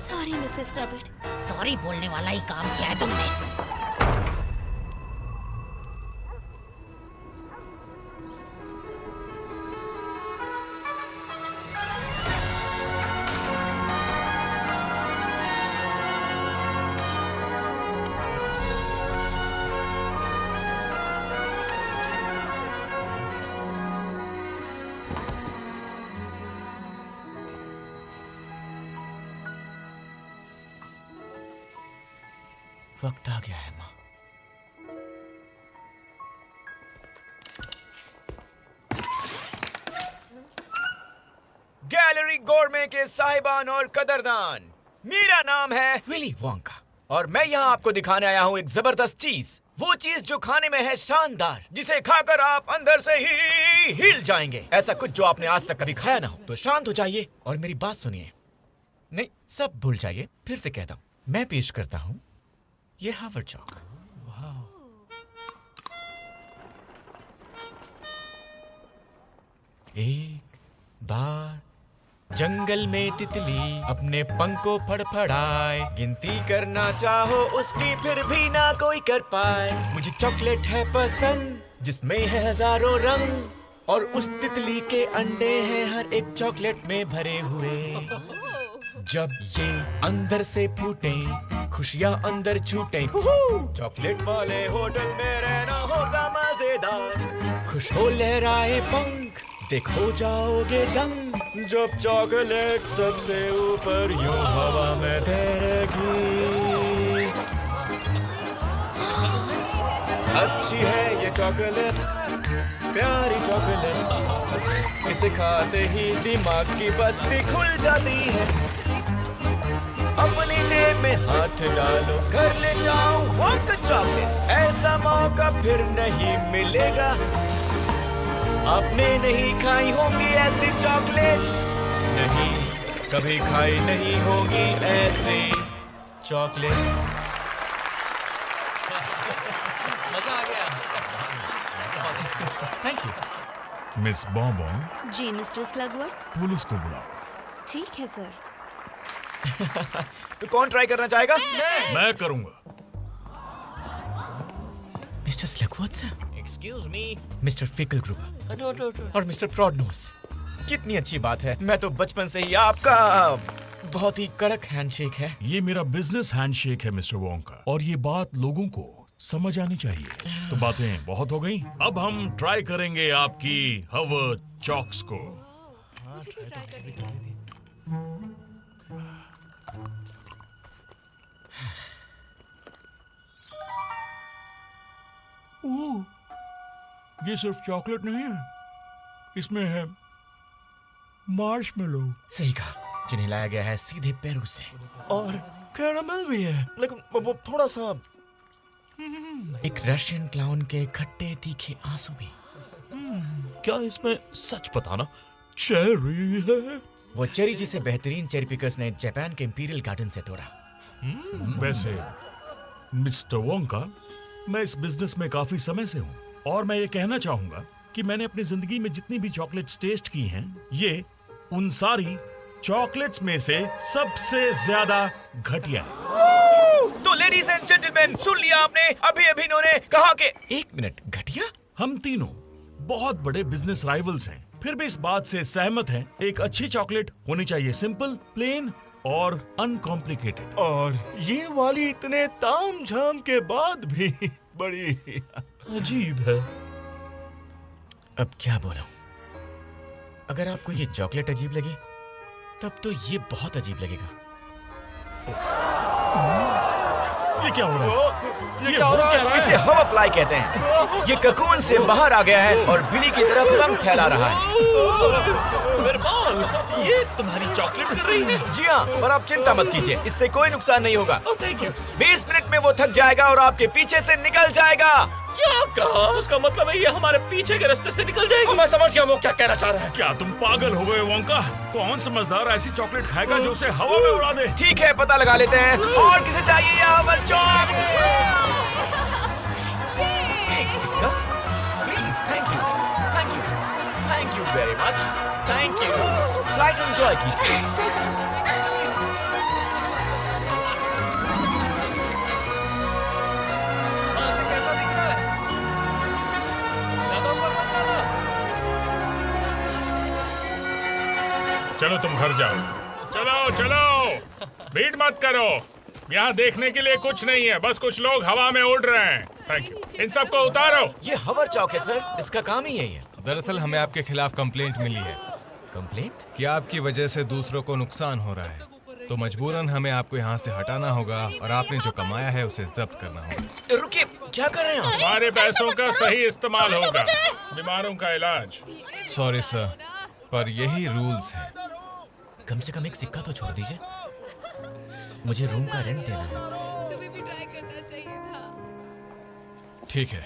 Sorry Mrs क्रबिट। Sorry बोलने वाला ही काम किया है तुमने। वक्त आ गया है माँ। गैलरी गोरमे के साहिबान और कदरदान, मेरा नाम है विली वोंका और मैं यहाँ आपको दिखाने आया हूँ एक जबरदस्त चीज। वो चीज जो खाने में है शानदार, जिसे खाकर आप अंदर से ही हिल जाएंगे। ऐसा कुछ जो आपने आज तक कभी खाया ना हो। तो शांत हो जाइए और मेरी बात सुनिए। नहीं, सब भूल जाइए। फिर से कहता हूँ, मैं पेश करता हूँ ये हावर्ड चॉक। एक बार जंगल में तितली अपने पंखों फड़फड़ाए, गिनती करना चाहो उसकी फिर भी ना कोई कर पाए। मुझे चॉकलेट है पसंद जिसमें है हजारों रंग, और उस तितली के अंडे हैं हर एक चॉकलेट में भरे हुए। जब ये अंदर से फूटे, खुशियाँ अंदर छूटे, चॉकलेट वाले होटल में रहना होगा मजेदार। खुश हो लहराए पंख, देखो जाओगे दंग, जब चॉकलेट सबसे ऊपर यूं हवा में तैरेगी। अच्छी है ये चॉकलेट, प्यारी चॉकलेट, इसे खाते ही दिमाग की बत्ती खुल जाती है। अपनी जेब में हाथ डालो, घर ले जाओ वोंका चॉकलेट, ऐसा मौका फिर नहीं मिलेगा। आपने नहीं खाई होंगी ऐसी चॉकलेट्स, नहीं कभी खाई नहीं होगी ऐसी चॉकलेट्स। मजा आ गया। Thank you. मिस बॉम्बॉम, जी मिस्टर स्लगवर्थ। पुलिस को बुलाओ। ठीक है सर। तो कौन ट्राई करना चाहेगा? मैं करूंगा। Mister Slugworth sir, excuse me, mister Fickelgruber और मिस्टर प्रॉडनोस। कितनी अच्छी बात है। मैं तो बचपन से ही आपका बहुत ही कड़क हैंडशेक है। ये मेरा बिजनेस हैंडशेक है मिस्टर वोंका, और ये बात लोगों को समझ आनी चाहिए। तो बातें बहुत हो गई, अब हम ट्राई करेंगे आपकी हावर्ड चॉक्स को। ये सिर्फ चॉकलेट नहीं है, इसमें है मार्शमेलो। सही कहा, जिन्हें लाया गया है सीधे पेरू से। और कैरामल भी है, लेकिन वो थोड़ा सा। एक रशियन क्लाउन के खट्टे तीखे आंसू भी। क्या इसमें सच बताना चेरी है? वो चेरी जिसे बेहतरीन चेरी पिकर्स ने जापान के इंपीरियल गार्डन से तोड़ा। वैसे मिस्टर वोंका, मैं इस बिजनेस में काफी समय से हूँ, और मैं ये कहना चाहूंगा कि मैंने अपनी जिंदगी में जितनी भी चॉकलेट्स टेस्ट की हैं, ये उन सारी चॉकलेट्स में से सबसे ज्यादा घटिया है। तो लेडीज एंड जेंटलमैन, सुन लिया आपने, अभी अभी इन्होंने कहा कि एक मिनट, घटिया? हम तीनों बहुत बड़े बिजनेस राइवल्स हैं, फिर भी इस बात से सहमत हैं, एक अच्छी चॉकलेट होनी चाहिए सिंपल, प्लेन और अनकॉम्प्लिकेटेड। और ये वाली इतने तामझाम के बाद भी बड़ी अजीब है। अब क्या बोलूं? अगर आपको ये चॉकलेट अजीब लगी, तब तो ये बहुत अजीब लगेगा। ये क्या हो रहा है? ये क्या हो रहा है? इसे हवा फ्लाई कहते हैं। ये ककून से बाहर आ गया है और बिल्ली की तरफ पंख फैला रहा है। ये तुम्हारी चॉकलेट कर रही है? जी हाँ, पर आप चिंता मत कीजिए, इससे कोई नुकसान नहीं होगा। Thank you. 20 मिनट में वो थक जाएगा और आपके पीछे से निकल जाएगा। क्या कहा? उसका मतलब है ये हमारे पीछे के रास्ते से निकल जाएगी। मैं समझ गया वो क्या कहना चाह रहा है। क्या तुम पागल हो गए वोंका? कौन समझदार ऐसी चॉकलेट खाएगा जो उसे हवा में उड़ा दे? ठीक है, पता लगा लेते हैं। और किसे चाहिए ये हावर्ड चॉक? एक सिक्का please. Thank you, thank you, thank you very much, thank you. Flight enjoy कीजिए। चलो तुम घर जाओ। चलो चलो, भीड़ मत करो। यहाँ देखने के लिए कुछ नहीं है, बस कुछ लोग हवा में उड़ रहे हैं। Thank you. इन सबको उतारो। ये हवर चौक है सर, इसका काम ही यही है। दरअसल हमें आपके खिलाफ कंप्लेंट मिली है कंप्लेंट? कि आपकी वजह से दूसरों को नुकसान हो रहा है, तो मजबूरन हमें आपको यहाँ से हटाना होगा और आपने जो कमाया है उसे जब्त करना होगा। रुकिए, क्या कर रहे हैं आप? हमारे पैसों का सही इस्तेमाल होगा, बीमारों का इलाज। सॉरी सर, पर यही रूल्स हैं। कम से कम एक सिक्का तो छोड़ दीजिए, मुझे रूम का रेंट देना है। ठीक है।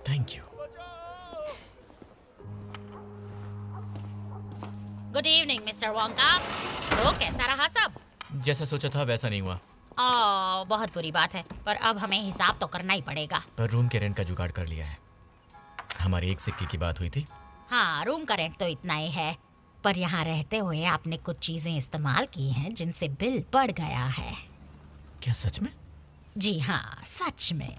Thank you. Good evening mister Wonka. तो कैसा रहा सब? जैसा सोचा था वैसा नहीं हुआ। बहुत बुरी बात है, पर अब हमें हिसाब तो करना ही पड़ेगा। पर रूम के रेंट का जुगाड़ कर लिया है। हमारी एक सिक्के की बात हुई थी। हाँ, रूम का रेंट तो इतना ही है, पर यहाँ रहते हुए आपने कुछ चीजें इस्तेमाल की हैं जिनसे बिल बढ़ गया है। क्या सच में? जी हाँ, सच में।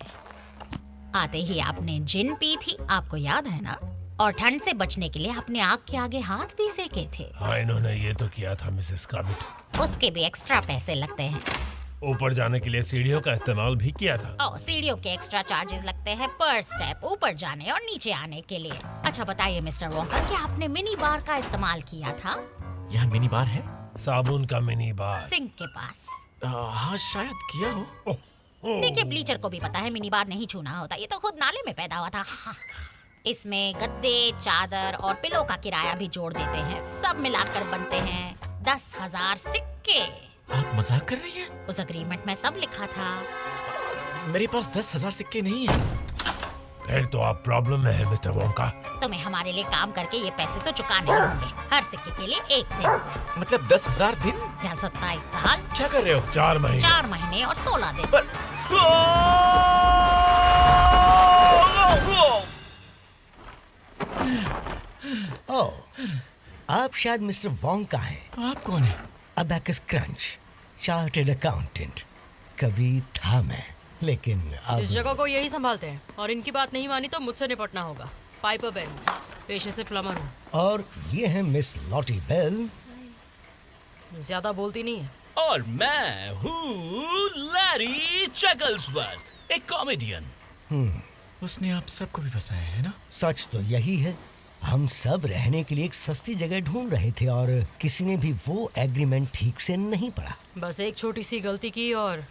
आते ही आपने जिन पी थी, आपको याद है ना? और ठंड से बचने के लिए अपने आग के आगे हाथ भी सेके थे। हाँ, इन्होंने ये तो किया था मिसेस क्रैबिट। उसके भी एक्स्ट्रा पैसे लगते हैं। ऊपर जाने के लिए सीढ़ियों का इस्तेमाल भी किया था। सीढ़ियों के एक्स्ट्रा चार्जेस लगते हैं पर स्टेप, ऊपर जाने और नीचे आने के लिए। अच्छा बताइए मिस्टर वोंका, क्या आपने मिनी बार का इस्तेमाल किया था? यहाँ मिनी बार है? साबुन का मिनी बार सिंक के पास। हाँ शायद किया हो। देखिए, ब्लीचर को भी पता है मिनी बार नहीं छूना होता, ये तो खुद नाले में पैदा हुआ था। इसमें गद्दे, चादर और पिलो का किराया भी जोड़ देते हैं, सब मिलाकर बनते हैं 10,000 सिक्के। आप मजाक कर रही हैं? उस अग्रीमेंट में सब लिखा था। मेरे पास 10,000 सिक्के नहीं है। फिर तो आप प्रॉब्लम में है मिस्टर वोंका। तुम्हें हमारे लिए काम करके ये पैसे तो चुकाने होंगे, हर सिक्के के लिए एक दिन मतलब 10,000 दिन या 27 साल। क्या कर रहे हो? 4 महीने। 4 महीने और 16 दिन। ओह, आप शायद मिस्टर वोंका हैं। आप कौन है? Abacus crunch, chartered accountant. कभी था मैं, लेकिन अब इस जगह को यही संभालते हैं और इनकी बात नहीं मानी तो मुझसे निपटना होगा। पाइपर बेंस, पेशे से प्लम्बर हूँ। और ये है मिस लॉटी बेल। ज्यादा बोलती नहीं है। और मैं हूँ लैरी चगल्सवर्थ, एक कॉमेडियन। उसने आप सबको भी फंसाया है ना? सच तो यही है, हम सब रहने के लिए एक सस्ती जगह ढूंढ रहे थे और किसी ने भी वो एग्रीमेंट ठीक से नहीं पढ़ा। बस एक छोटी सी गलती की और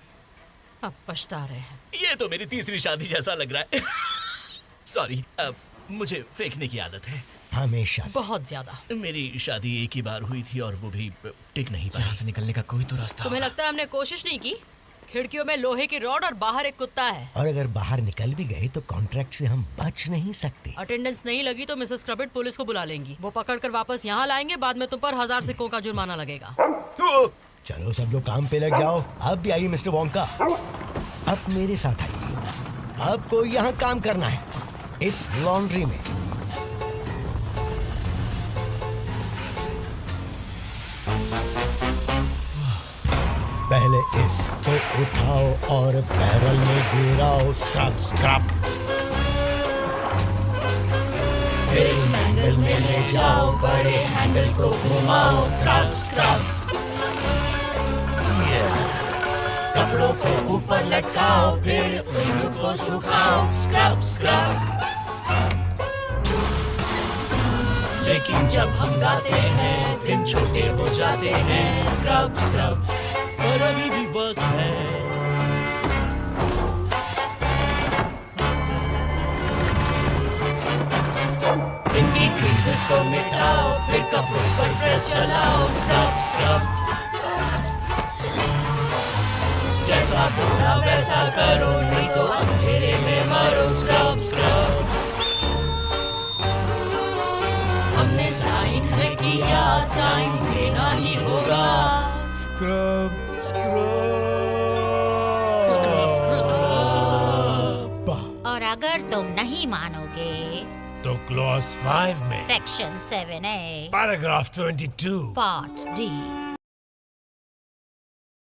अब पछता रहे हैं। ये तो मेरी तीसरी शादी जैसा लग रहा है। सॉरी, मुझे फेंकने की आदत है। हमेशा से। बहुत ज्यादा। मेरी शादी एक ही बार हुई थी और वो भी टिक नहीं यहाँ पाई। से निकलने का कोई तो रास्ता तुम्हें होगा। लगता है हमने कोशिश नहीं की? खिड़कियों में लोहे की रॉड और बाहर एक कुत्ता है। और अगर बाहर निकल भी गए तो कॉन्ट्रैक्ट से हम बच नहीं सकते। अटेंडेंस नहीं लगी तो मिसेस क्रबिट पुलिस को बुला लेंगी, वो पकड़ कर वापस यहाँ लाएंगे, बाद में तुम पर 1000 सिक्कों का जुर्माना लगेगा। चलो सब लोग काम पे लग जाओ। अब भी आइए मिस्टर वोंका, अब मेरे साथ आइए। आपको यहाँ काम करना है, इस लॉन्ड्री में। पहले इसको उठाओ और बैरल में गिराओ। Scrub scrub. हैंडल में ले जाओ, बड़े हैंडल को घुमाओ। Scrub scrub. कपड़ों को ऊपर लटकाओ, फिर उन को सुखाओ। Scrub scrub. लेकिन जब हम गाते हैं दिन छोटे हो जाते हैं। Scrub scrub. पर अभी भी वक्त है। इनकी क्रीसेस को मिटाओ, फिर कपड़ों पर प्रेस चलाओ। Scrub scrub. जैसा बोला वैसा करो, नहीं तो अंधेरे में मरो। Scrub scrub. हमने साइन है किया, साइन देना ही होगा। Scrub scrub. और अगर तुम नहीं मानोगे तो क्लॉज 5 में section 7A paragraph 22 part D